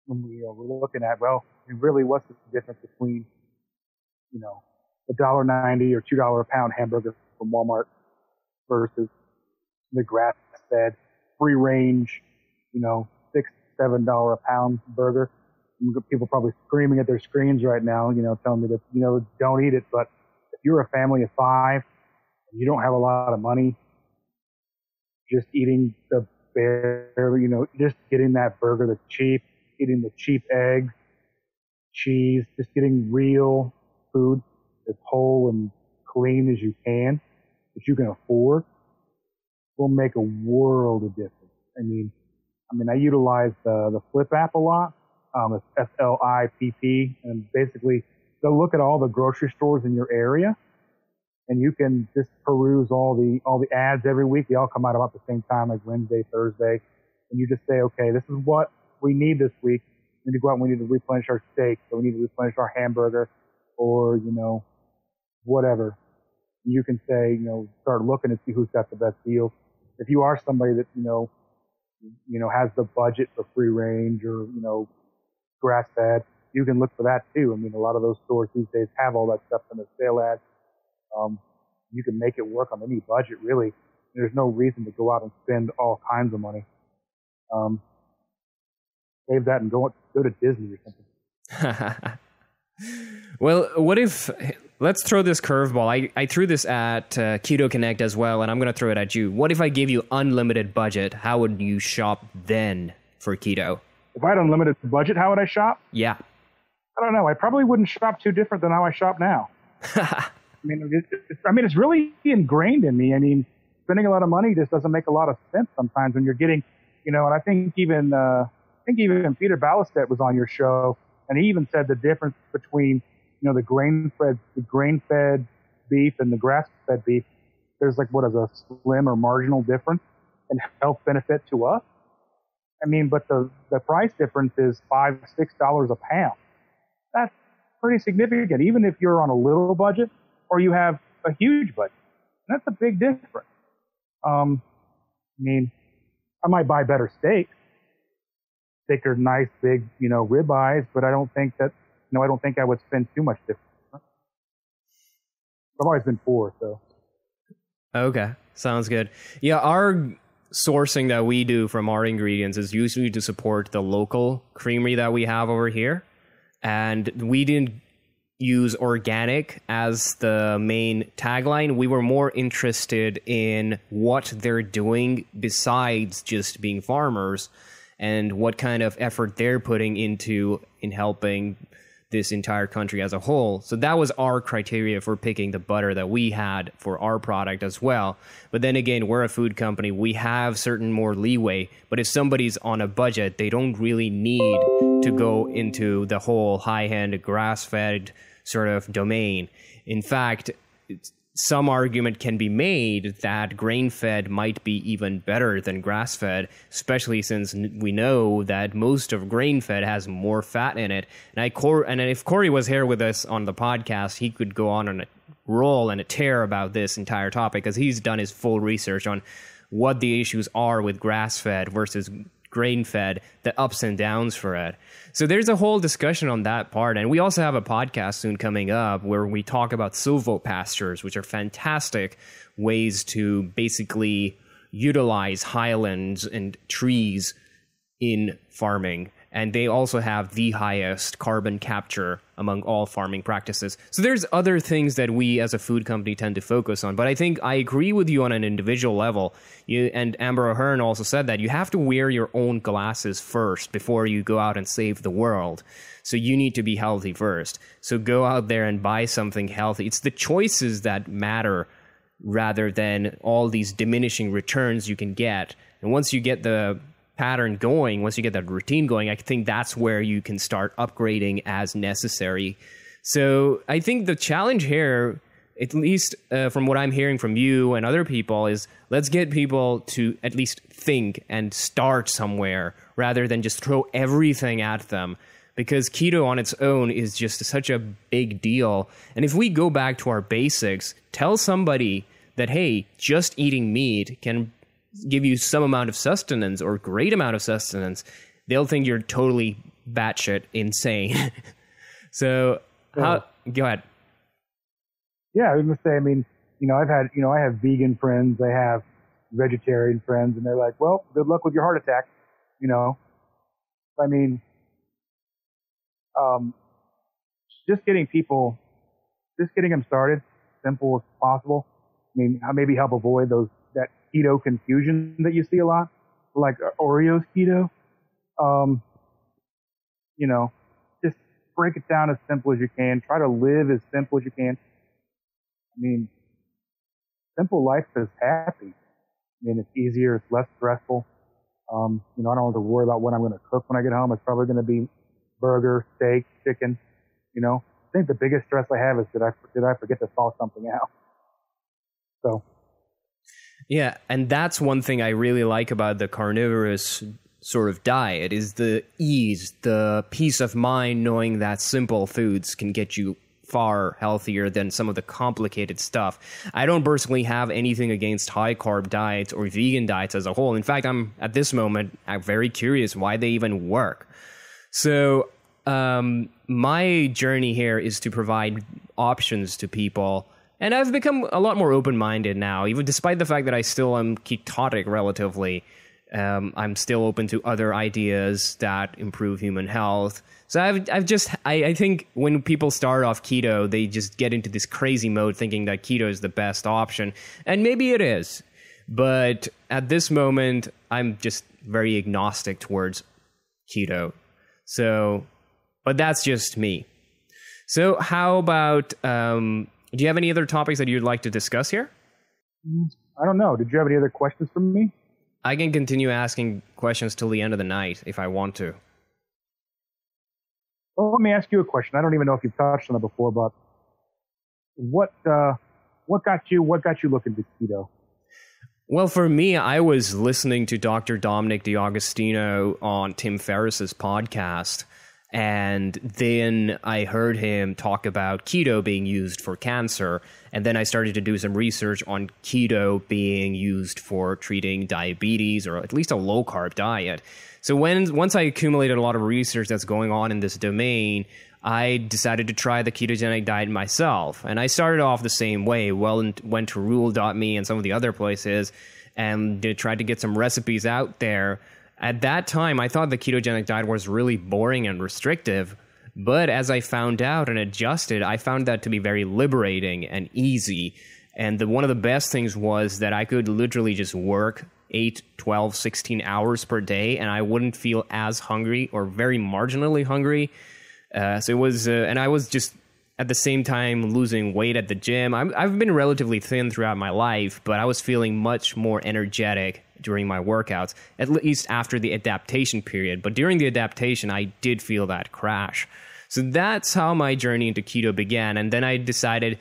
C: when we were looking at, what's the difference between, $1.90 or $2 a pound hamburger from Walmart versus the grass-fed, free-range, $6, $7 a pound burger. People probably screaming at their screens right now, telling me that, don't eat it. But if you're a family of 5 and you don't have a lot of money, just eating the bare, just getting that burger that's cheap, eating the cheap eggs, cheese, just getting real food as whole and clean as you can, that you can afford, will make a world of difference. I utilize the Flip app a lot. It's FLIPP, and basically they'll look at all the grocery stores in your area, and you can just peruse all the ads every week. They all come out about the same time, like Wednesday, Thursday, and you just say, okay, this is what we need this week. We need to go out and we need to replenish our steak, so we need to replenish our hamburger, or whatever. You can say, start looking and see who's got the best deals. If you are somebody that has the budget for free range or grass fed, you can look for that too. A lot of those stores these days have all that stuff in the sale ads. You can make it work on any budget, really. There's no reason to go out and spend all kinds of money. Save that and go to Disney or something.
A: Well, let's throw this curveball. I threw this at Keto Connect as well, and I'm going to throw it at you. What if I give you unlimited budget? How would you shop then for keto?
C: If I had unlimited budget, how would I shop?
A: Yeah.
C: I don't know. I probably wouldn't shop too different than how I shop now. It's really ingrained in me. Spending a lot of money just doesn't make a lot of sense sometimes when you're getting, and I think even Peter Ballestedt was on your show, and he even said the difference between, the grain-fed beef and the grass-fed beef. There's a slim or marginal difference in health benefit to us. But the price difference is $5, $6 a pound. That's pretty significant, even if you're on a little budget or you have a huge budget. That's a big difference. I might buy better steaks. Thicker, nice, big, ribeyes, but I don't think I would spend too much difference. I've always been poor, so.
A: Okay, sounds good. Yeah, our sourcing that we do from our ingredients is usually to support the local creamery that we have over here. And we didn't use organic as the main tagline. We were more interested in what they're doing besides just being farmers and what kind of effort they're putting in helping this entire country as a whole. So that was our criteria for picking the butter that we had for our product as well. But then again, we're a food company. We have certain more leeway. But if somebody's on a budget, they don't really need to go into the whole high-end grass-fed sort of domain. In fact, some argument can be made that grain-fed might be even better than grass-fed, especially since we know that most of grain-fed has more fat in it. And if Corey was here with us on the podcast, he could go on a roll and a tear about this entire topic, because he's done his full research on what the issues are with grass-fed versus grain-fed, the ups and downs for it. So there's a whole discussion on that part. And we also have a podcast soon coming up where we talk about silvopastures, which are fantastic ways to basically utilize highlands and trees in farming. And they also have the highest carbon capture among all farming practices. So there's other things that we as a food company tend to focus on. But I think I agree with you on an individual level. And Amber O'Hearn also said that you have to wear your own glasses first before you go out and save the world. So you need to be healthy first. So go out there and buy something healthy. It's the choices that matter rather than all these diminishing returns you can get. And once you get the pattern going, once you get that routine going, I think that's where you can start upgrading as necessary. So I think the challenge here, at least from what I'm hearing from you and other people, is let's get people to at least think and start somewhere rather than just throw everything at them, because keto on its own is just such a big deal. And if we go back to our basics, tell somebody that, hey, just eating meat can give you some amount of sustenance or great amount of sustenance, they'll think you're totally batshit insane. So, go ahead.
C: Yeah, I was going to say, I mean, I have vegan friends, I have vegetarian friends, and they're like, well, good luck with your heart attack, I mean, just getting them started, simple as possible. I mean, maybe help avoid that keto confusion that you see a lot, like Oreos keto. Just break it down as simple as you can. Try to live as simple as you can. I mean, simple life is happy. I mean, it's easier, it's less stressful. I don't have to worry about what I'm going to cook when I get home. It's probably going to be burger, steak, chicken. I think the biggest stress I have is did I forget to thaw something out? So.
A: Yeah, and that's one thing I really like about the carnivorous sort of diet is the ease, the peace of mind knowing that simple foods can get you far healthier than some of the complicated stuff. I don't personally have anything against high-carb diets or vegan diets as a whole. In fact, I'm very curious why they even work. So my journey here is to provide options to people. And I've become a lot more open-minded now, even despite the fact that I still am ketotic relatively. I'm still open to other ideas that improve human health. So I think when people start off keto, they just get into this crazy mode thinking that keto is the best option. And maybe it is. But at this moment, I'm just very agnostic towards keto. So, but that's just me. So how about... do you have any other topics that you'd like to discuss here?
C: I don't know. Did you have any other questions from me?
A: I can continue asking questions till the end of the night if I want to.
C: Well, let me ask you a question. I don't even know if you've touched on it before, but what got you looking to keto?
A: Well, for me, I was listening to Dr. Dominic D'Agostino on Tim Ferriss's podcast. And then I heard him talk about keto being used for cancer. And then I started to do some research on keto being used for treating diabetes, or at least a low-carb diet. So once I accumulated a lot of research that's going on in this domain, I decided to try the ketogenic diet myself. And I started off the same way. Went to rule.me and some of the other places and tried to get some recipes out there. At that time, I thought the ketogenic diet was really boring and restrictive, but as I found out and adjusted, I found that to be very liberating and easy. And one of the best things was that I could literally just work 8, 12, 16 hours per day, and I wouldn't feel as hungry or very marginally hungry. So it was, and I was just at the same time losing weight at the gym. I've been relatively thin throughout my life, but I was feeling much more energetic during my workouts, at least after the adaptation period. But during the adaptation, I did feel that crash. So that's how my journey into keto began. And then I decided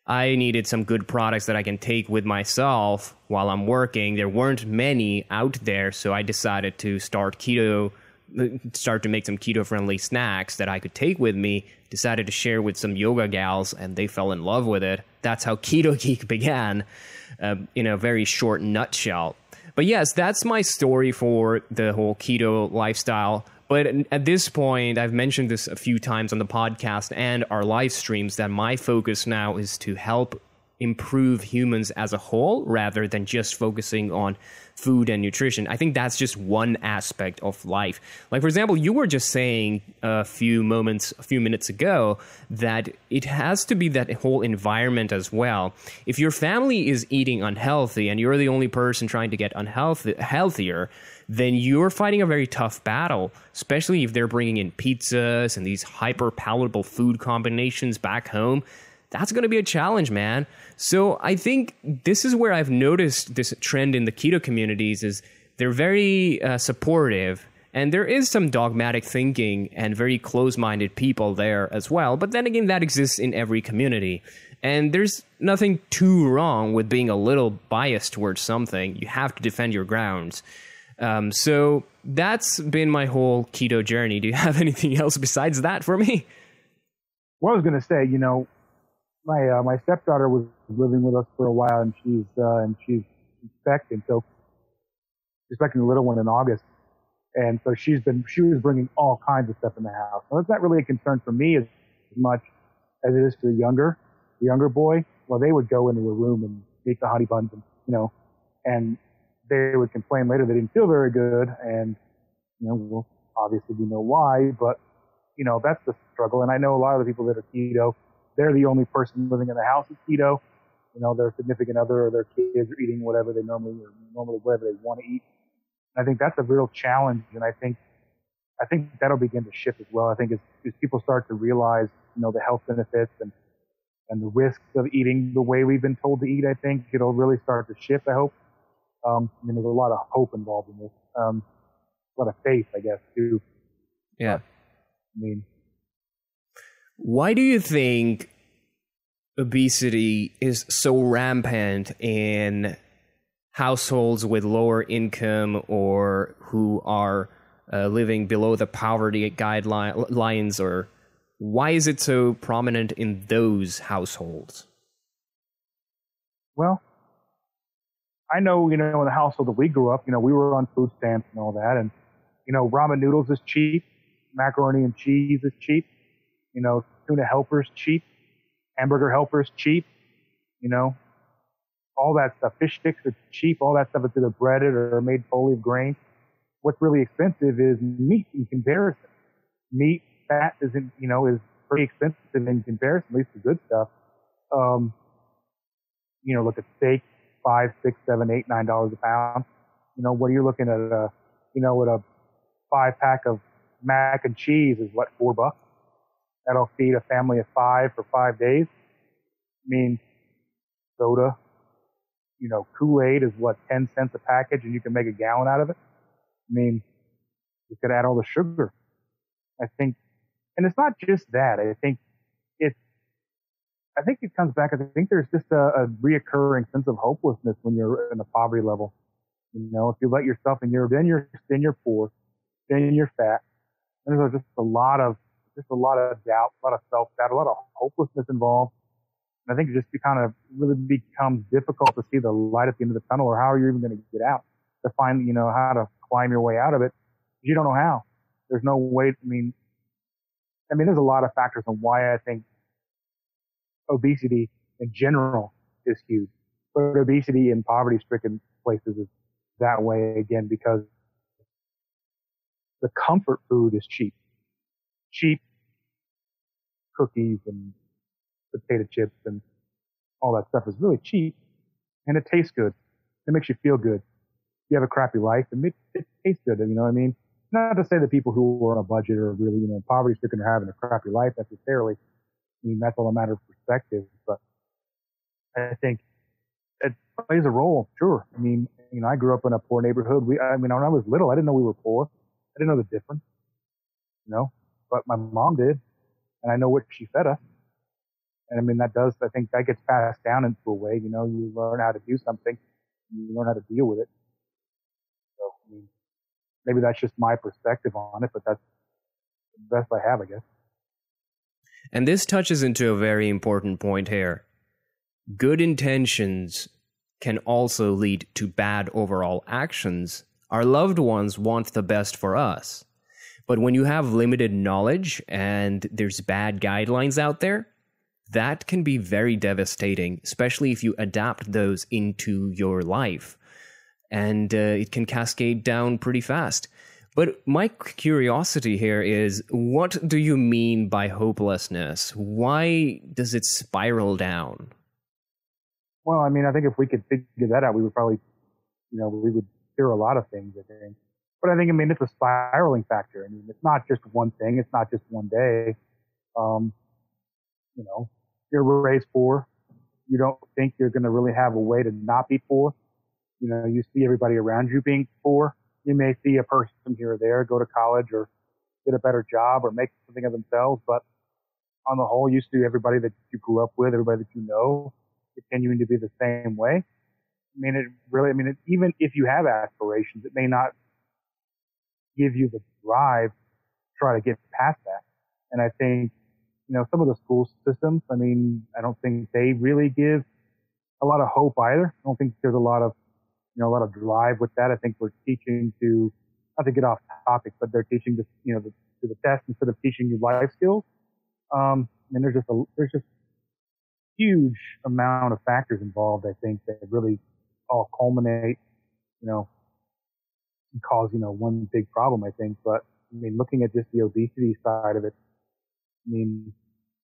A: I needed some good products that I can take with myself while I'm working. There weren't many out there, so I decided to start to make some keto-friendly snacks that I could take with me. Decided to share with some yoga gals, and they fell in love with it. That's how Keto Geek began, in a very short nutshell. But yes, that's my story for the whole keto lifestyle. But at this point, I've mentioned this a few times on the podcast and our live streams that my focus now is to help improve humans as a whole rather than just focusing on food and nutrition. I think that's just one aspect of life. Like, for example, you were just saying a few minutes ago that it has to be that whole environment as well. If your family is eating unhealthy and you're the only person trying to get healthier, then you're fighting a very tough battle, especially if they're bringing in pizzas and these hyper palatable food combinations back home. That's going to be a challenge, man. So I think this is where I've noticed this trend in the keto communities is they're very supportive, and there is some dogmatic thinking and very close-minded people there as well. But then again, that exists in every community. And there's nothing too wrong with being a little biased towards something. You have to defend your grounds. So that's been my whole keto journey. Do you have anything else besides that for me?
C: Well, I was going to say, my stepdaughter was living with us for a while, and she's expecting. So she's expecting a little one in August, and so she was bringing all kinds of stuff in the house. So it's not really a concern for me as much as it is for the younger boy. Well, they would go into a room and make the honey buns, and they would complain later they didn't feel very good, and well, obviously we know why, but that's the struggle. And I know a lot of the people that are keto, they're the only person living in the house with keto. Their significant other or their kids are eating whatever they normally whatever they want to eat. And I think that's a real challenge, and I think that'll begin to shift as well. I think as people start to realize, the health benefits and the risks of eating the way we've been told to eat, I think it'll really start to shift, I hope. There's a lot of hope involved in this. A lot of faith, I guess, too.
A: Yeah.
C: But,
A: why do you think obesity is so rampant in households with lower income or who are living below the poverty guidelines, or why is it so prominent in those households?
C: Well, I know, in the household that we grew up, we were on food stamps and all that. And, ramen noodles is cheap. Macaroni and cheese is cheap. Tuna helper's cheap. Hamburger helper's cheap. All that stuff. Fish sticks are cheap. All that stuff is either breaded or made fully of grain. What's really expensive is meat in comparison. Meat, fat is pretty expensive in comparison, at least the good stuff. Look at steak. $5, $6, $7, $8, $9 a pound. What are you looking at? At a 5-pack of mac and cheese is what, $4? That'll feed a family of 5 for 5 days. Soda, Kool-Aid is what, 10 cents a package, and you can make a gallon out of it. You could add all the sugar. I think, and it's not just that. I think it comes back. I think there's just a reoccurring sense of hopelessness when you're in the poverty level. If you let yourself then you're poor, then you're fat. And there's just a lot of doubt, a lot of self-doubt, a lot of hopelessness involved. And I think it just kind of really becomes difficult to see the light at the end of the tunnel, or how are you even going to get out, to find, how to climb your way out of it. You don't know how. There's no way. There's a lot of factors on why I think obesity in general is huge, but obesity in poverty-stricken places is that way again, because the comfort food is cheap. Cheap cookies and potato chips and all that stuff is really cheap, and it tastes good. It makes you feel good. If you have a crappy life, it tastes good. Not to say that people who are on a budget or really, poverty-stricken are having a crappy life necessarily. That's all a matter of perspective, but I think it plays a role, sure. I grew up in a poor neighborhood. When I was little, I didn't know we were poor. I didn't know the difference, but my mom did, and I know what she fed us. And I mean, I think that gets passed down into a way, you learn how to do something, and you learn how to deal with it. So, I mean, maybe that's just my perspective on it, but that's the best I have, I guess.
A: And this touches into a very important point here. Good intentions can also lead to bad overall actions. Our loved ones want the best for us. But when you have limited knowledge and there's bad guidelines out there, that can be very devastating, especially if you adapt those into your life. And it can cascade down pretty fast. But my curiosity here is, what do you mean by hopelessness? Why does it spiral down?
C: Well, I mean, I think if we could figure that out, we would probably, we would cure a lot of things, I think. But I mean, it's a spiraling factor. I mean, it's not just one thing. It's not just one day. You're raised poor. You don't think you're going to really have a way to not be poor. You see everybody around you being poor. You may see a person here or there go to college or get a better job or make something of themselves. But on the whole, you see everybody that you grew up with, everybody that you know, continuing to be the same way. I mean, even if you have aspirations, it may not give you the drive to try to get past that. And I think, some of the school systems, I mean, I don't think they really give a lot of hope either. I don't think there's a lot of drive with that. I think we're teaching to, not to get off topic, but they're teaching to the test instead of teaching you life skills. And there's just huge amount of factors involved, I think, that really all culminate, and cause, one big problem, I think. But I mean, looking at just the obesity side of it, I mean,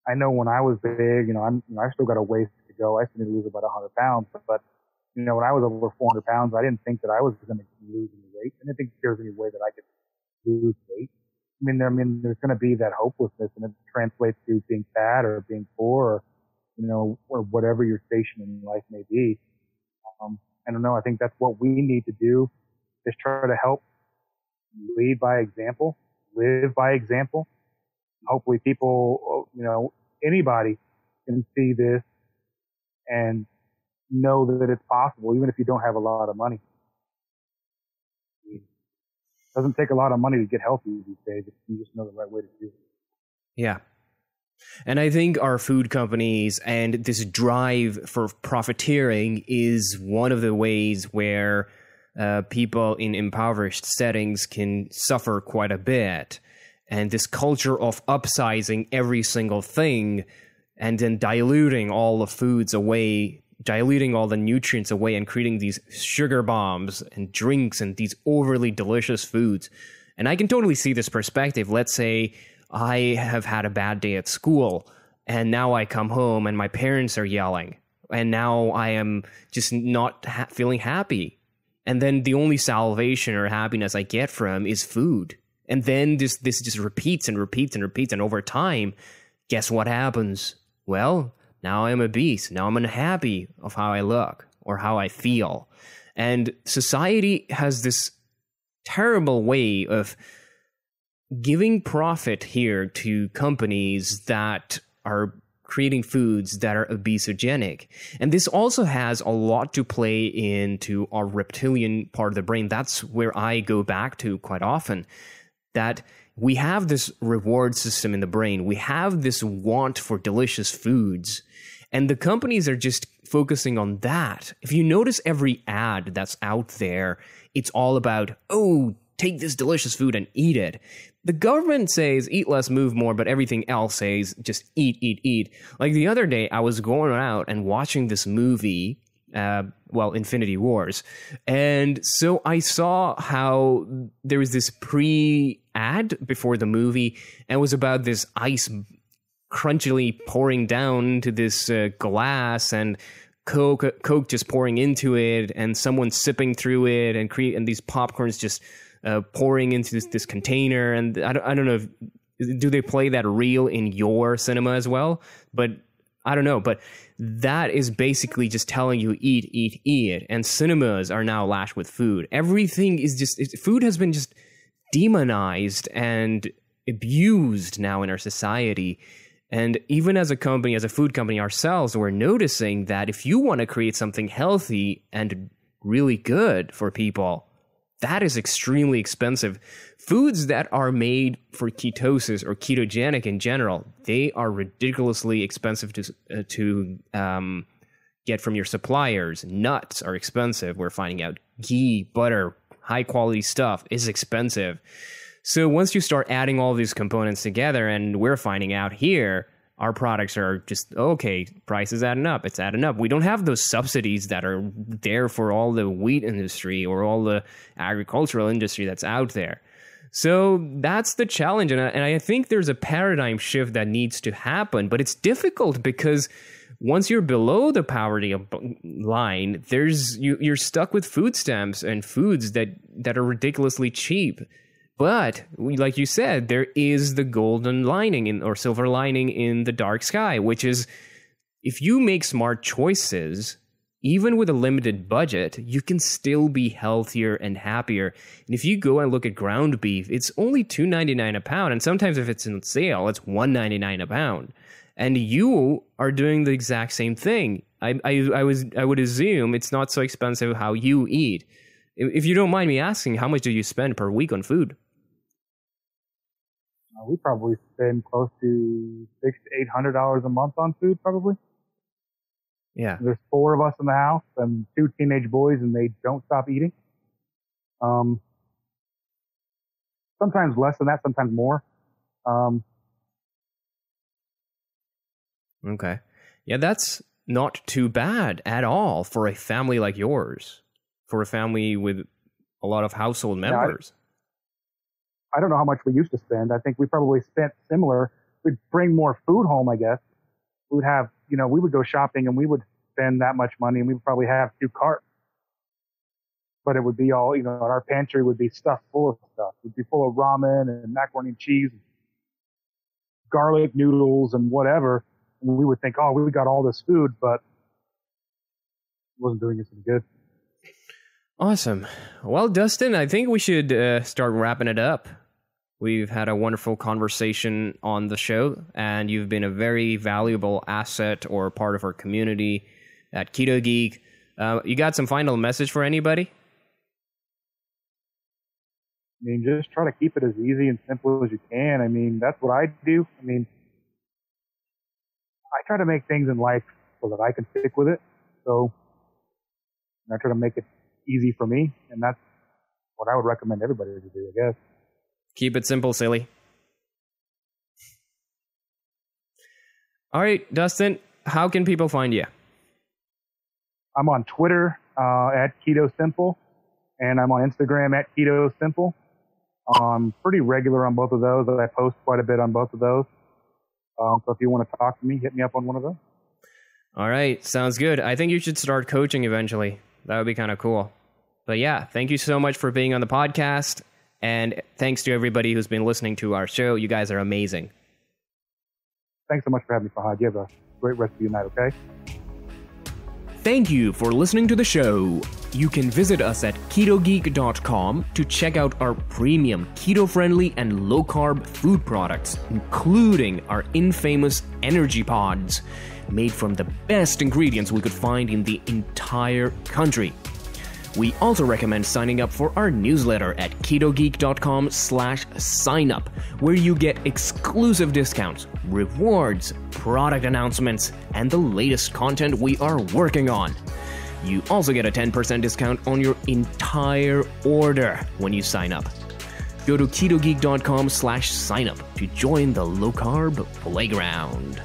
C: I know when I was big, I've still got a ways to go. I still need to lose about 100 pounds, but when I was over 400 pounds, I didn't think that I was going to lose any weight. I didn't think there was any way that I could lose weight. I mean, there's going to be that hopelessness, and it translates to being fat or being poor, or whatever your station in life may be. I don't know. I think that's what we need to do, is try to help lead by example, live by example. Hopefully people, anybody can see this and know that it's possible, even if you don't have a lot of money. It doesn't take a lot of money to get healthy these days if you just know the right way to do it.
A: Yeah. And I think our food companies and this drive for profiteering is one of the ways where people in impoverished settings can suffer quite a bit. And this culture of upsizing every single thing and then diluting all the foods away, diluting all the nutrients away, and creating these sugar bombs and drinks and these overly delicious foods. And I can totally see this perspective. Let's say I have had a bad day at school, and now I come home and my parents are yelling, and now I am just not feeling happy. And then the only salvation or happiness I get from is food. And then this just repeats and repeats and repeats. And over time, guess what happens? Well, now I'm obese. Now I'm unhappy of how I look or how I feel. And society has this terrible way of giving profit here to companies that are creating foods that are obesogenic. And this also has a lot to play into our reptilian part of the brain. That's where I go back to quite often. That we have this reward system in the brain. We have this want for delicious foods. And the companies are just focusing on that. If you notice every ad that's out there, it's all about, oh, take this delicious food and eat it. The government says eat less, move more, but everything else says just eat, eat, eat. Like the other day, I was going out and watching this movie, Infinity Wars. And so I saw how there was this pre-ad before the movie, and it was about this ice crunchily pouring down into this glass, and Coke just pouring into it, and someone sipping through it, and these popcorns just pouring into this container. And I don't know, do they play that reel in your cinema as well? But I don't know. But that is basically just telling you eat, eat, eat. And cinemas are now lashed with food. Everything is food has been just demonized and abused now in our society. And even as a company, as a food company ourselves, we're noticing that if you want to create something healthy and really good for people, that is extremely expensive. Foods that are made for ketosis or ketogenic in general, they are ridiculously expensive to get from your suppliers. Nuts are expensive. We're finding out ghee, butter, high quality stuff is expensive. So once you start adding all these components together, and we're finding out here, our products are just, okay, price is adding up. It's adding up. We don't have those subsidies that are there for all the wheat industry or all the agricultural industry that's out there. So that's the challenge. And I think there's a paradigm shift that needs to happen, but it's difficult because once you're below the poverty line, you're stuck with food stamps and foods that are ridiculously cheap. But like you said, there is the golden lining or silver lining in the dark sky, which is if you make smart choices, even with a limited budget, you can still be healthier and happier. And if you go and look at ground beef, it's only $2.99 a pound. And sometimes if it's in sale, it's $1.99 a pound. And you are doing the exact same thing. I would assume it's not so expensive how you eat. If you don't mind me asking, how much do you spend per week on food?
C: We probably spend close to $600 to $800 a month on food, probably.
A: Yeah.
C: There's 4 of us in the house and 2 teenage boys, and they don't stop eating. Sometimes less than that, sometimes more.
A: Okay. Yeah, that's not too bad at all for a family like yours, for a family with a lot of household members.
C: I don't know how much we used to spend. I think we probably spent similar. We'd bring more food home, I guess. We'd have, we would go shopping and we would spend that much money and we would probably have 2 carts. But it would be all, our pantry would be stuffed full of stuff. It would be full of ramen and macaroni and cheese, garlic noodles and whatever. And we would think, oh, we got all this food, but it wasn't doing us any good.
A: Awesome. Well, Dustin, I think we should start wrapping it up. We've had a wonderful conversation on the show, and you've been a very valuable asset or part of our community at Keto Geek. You got some final message for anybody?
C: Just try to keep it as easy and simple as you can. That's what I do. I try to make things in life so that I can stick with it. So I try to make it easy for me, and that's what I would recommend everybody to do, I guess.
A: Keep it simple, silly. All right, Dustin, how can people find you?
C: I'm on Twitter at Keto Simple, and I'm on Instagram at Keto Simple. I'm pretty regular on both of those. I post quite a bit on both of those. So if you want to talk to me, hit me up on one of those.
A: All right, sounds good. I think you should start coaching eventually. That would be kind of cool. But yeah, thank you so much for being on the podcast. And thanks to everybody who's been listening to our show. You guys are amazing.
C: Thanks so much for having me, Fahad. You have a great rest of your night, okay?
A: Thank you for listening to the show. You can visit us at ketogeek.com to check out our premium, keto-friendly, and low-carb food products, including our infamous energy pods, made from the best ingredients we could find in the entire country. We also recommend signing up for our newsletter at ketogeek.com/signup, where you get exclusive discounts, rewards, product announcements, and the latest content we are working on. You also get a 10% discount on your entire order when you sign up. Go to ketogeek.com/signup to join the low-carb playground.